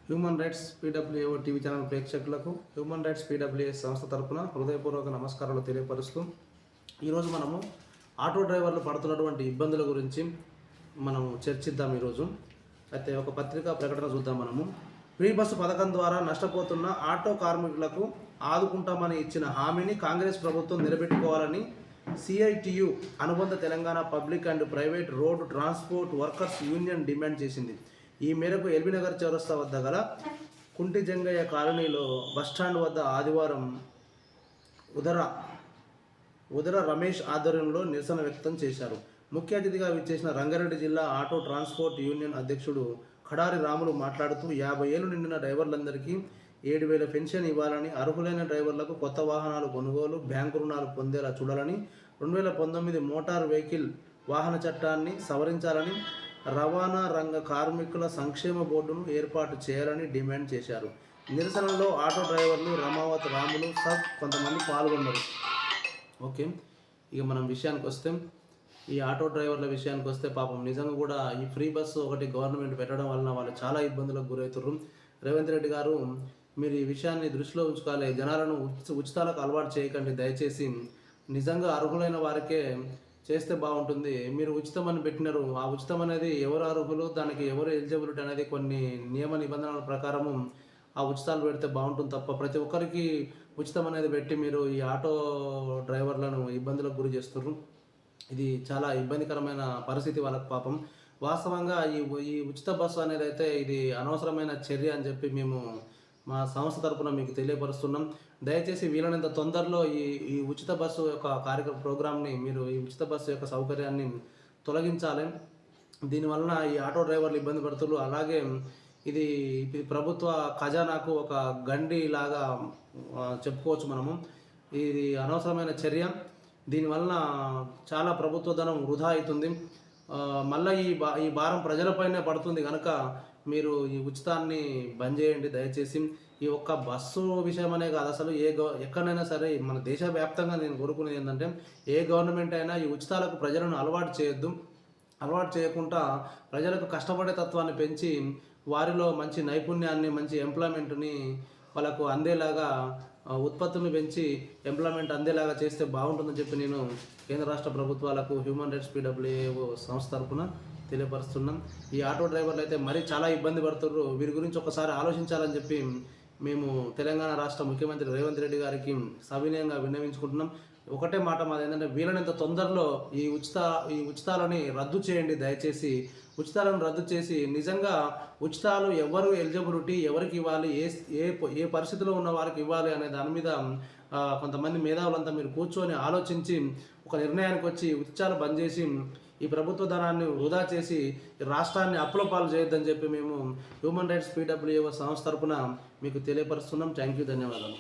Human rights పీడబ్ల్యూఏఓ TV channel ప్రేక్షకులకు human rights PWA సంస్థ తరపున హృదయపూర్వక నమస్కారాలు తెలియపరుస్తూ ఈరోజు మనము ఆటో డ్రైవర్లు పడుతున్నటువంటి ఇబ్బందుల గురించి మనము చర్చిద్దాం. ఈరోజు అయితే ఒక పత్రికా ప్రకటన చూద్దాం. మనము ఫ్రీ బస్సు పథకం ద్వారా నష్టపోతున్న ఆటో కార్మికులకు ఆదుకుంటామని ఇచ్చిన హామీని కాంగ్రెస్ ప్రభుత్వం నిలబెట్టుకోవాలని సిఐటియు అనుబంధ Telangana public and private road transport workers union demand చేసింది. ఈ మేరకు ఎల్బీనగర్ చౌరస్తా వద్ద గల కుంటి జంగయ్య కాలనీలో బస్టాండ్ వద్ద ఆదివారం ఉదర రమేష్ ఆధ్వర్యంలో నిరసన వ్యక్తం చేశారు. ముఖ్య అతిథిగా విచ్చేసిన రంగారెడ్డి జిల్లా ఆటో ట్రాన్స్పోర్ట్ యూనియన్ అధ్యక్షుడు ఖడారి రాములు మాట్లాడుతూ 50 ఏళ్లు నిండిన డ్రైవర్లందరికీ 7,000 పెన్షన్ ఇవ్వాలని, అర్హులైన డ్రైవర్లకు కొత్త వాహనాలు కొనుగోలు, బ్యాంకు రుణాలు పొందేలా చూడాలని, 2019 మోటార్ వెహికల్ వాహన చట్టాన్ని సవరించాలని, రవాణా రంగ కార్మికుల సంక్షేమ బోర్డును ఏర్పాటు చేయాలని డిమాండ్ చేశారు. నిరసనలో ఆటో డ్రైవర్లు రమావత్ రాములు కొంతమంది పాల్గొన్నారు. ఓకే, ఇక మనం విషయానికి వస్తే, ఈ ఆటో డ్రైవర్ల విషయానికి వస్తే పాపం నిజంగా కూడా ఈ ఫ్రీ బస్సు ఒకటి గవర్నమెంట్ పెట్టడం వలన వాళ్ళు చాలా ఇబ్బందులకు గురవుతున్నారు. రేవంత్ రెడ్డి గారు మీరు ఈ విషయాన్ని దృష్టిలో ఉంచుకోవాలి. జనాలను ఉచితాలకు అలవాటు చేయకండి దయచేసి. నిజంగా అర్హులైన వారికే చేస్తే బాగుంటుంది. మీరు ఉచితం అని పెట్టినారు. ఆ ఉచితం అనేది ఎవరు అర్హులు, దానికి ఎవరు ఎలిజిబిలిటీ అనేది కొన్ని నియమ నిబంధనల ప్రకారము ఆ ఉచితాలు పెడితే బాగుంటుంది తప్ప ప్రతి ఒక్కరికి ఉచితం అనేది పెట్టి మీరు ఈ ఆటో డ్రైవర్లను ఇబ్బందులకు గురి చేస్తున్నారు. ఇది చాలా ఇబ్బందికరమైన పరిస్థితి వాళ్ళకు పాపం. వాస్తవంగా ఈ ఉచిత బస్సు అనేది అయితే ఇది అనవసరమైన చర్య అని చెప్పి మేము మా సంస్థ తరపున మీకు తెలియపరుస్తున్నాం. దయచేసి వీలైనంత తొందరలో ఈ ఉచిత బస్సు యొక్క ప్రోగ్రామ్ని మీరు ఈ ఉచిత బస్సు యొక్క సౌకర్యాన్ని తొలగించాలి. దీనివలన ఈ ఆటో డ్రైవర్లు ఇబ్బంది పడుతున్నారు. అలాగే ఇది ప్రభుత్వ ఖజానాకు ఒక గండి లాగా చెప్పుకోవచ్చు మనము. ఇది అనవసరమైన చర్య. దీనివలన చాలా ప్రభుత్వ ధనం వృధా అవుతుంది. మళ్ళీ ఈ భారం ప్రజలపైనే పడుతుంది కనుక మీరు ఈ ఉచితాన్ని బంద్ చేయండి దయచేసి. ఈ ఒక్క బస్సు విషయం అనే కాదు, అసలు ఎక్కడైనా సరే మన దేశవ్యాప్తంగా నేను కోరుకునేది ఏంటంటే ఏ గవర్నమెంట్ అయినా ఈ ఉచితాలకు ప్రజలను అలవాటు చేయొద్దు. అలవాటు చేయకుండా ప్రజలకు కష్టపడే తత్వాన్ని పెంచి వారిలో మంచి నైపుణ్యాన్ని, మంచి ఎంప్లాయ్మెంట్ని వాళ్ళకు అందేలాగా ఉత్పత్తులను పెంచి ఎంప్లాయ్మెంట్ అందేలాగా చేస్తే బాగుంటుందని చెప్పి నేను కేంద్ర రాష్ట్ర ప్రభుత్వాలకు హ్యూమన్ రైట్స్ పీడబ్ల్యూఏఓ సంస్థ తరఫున తెలియపరుస్తున్నాం. ఈ ఆటో డ్రైవర్లు అయితే మరీ చాలా ఇబ్బంది పడుతున్నారు. వీరి గురించి ఒకసారి ఆలోచించాలని చెప్పి మేము తెలంగాణ రాష్ట్ర ముఖ్యమంత్రి రేవంత్ రెడ్డి గారికి సవినయంగా విన్నవించుకుంటున్నాం. ఒకటే మాట మాది ఏంటంటే వీలైనంత తొందరలో ఈ ఉచితాలని రద్దు చేయండి దయచేసి. ఉచితాలను రద్దు చేసి నిజంగా ఉచితాలు ఎవరు ఎలిజిబిలిటీ ఎవరికి ఇవ్వాలి, ఏ పరిస్థితిలో ఉన్న వారికి ఇవ్వాలి అనే దాని మీద కొంతమంది మేధావులంతా మీరు కూర్చొని ఆలోచించి ఒక నిర్ణయానికి వచ్చి ఉచితాలు బంద్ చేసి ఈ ప్రభుత్వ ధనాన్ని వృధా చేసి రాష్ట్రాన్ని అప్పుల పాలు చేయొద్దని చెప్పి మేము హ్యూమన్ రైట్స్ పీడబ్ల్యూఏఓ సంస్థ తరపున మీకు తెలియపరుస్తున్నాం. థ్యాంక్ యూ, ధన్యవాదాలు.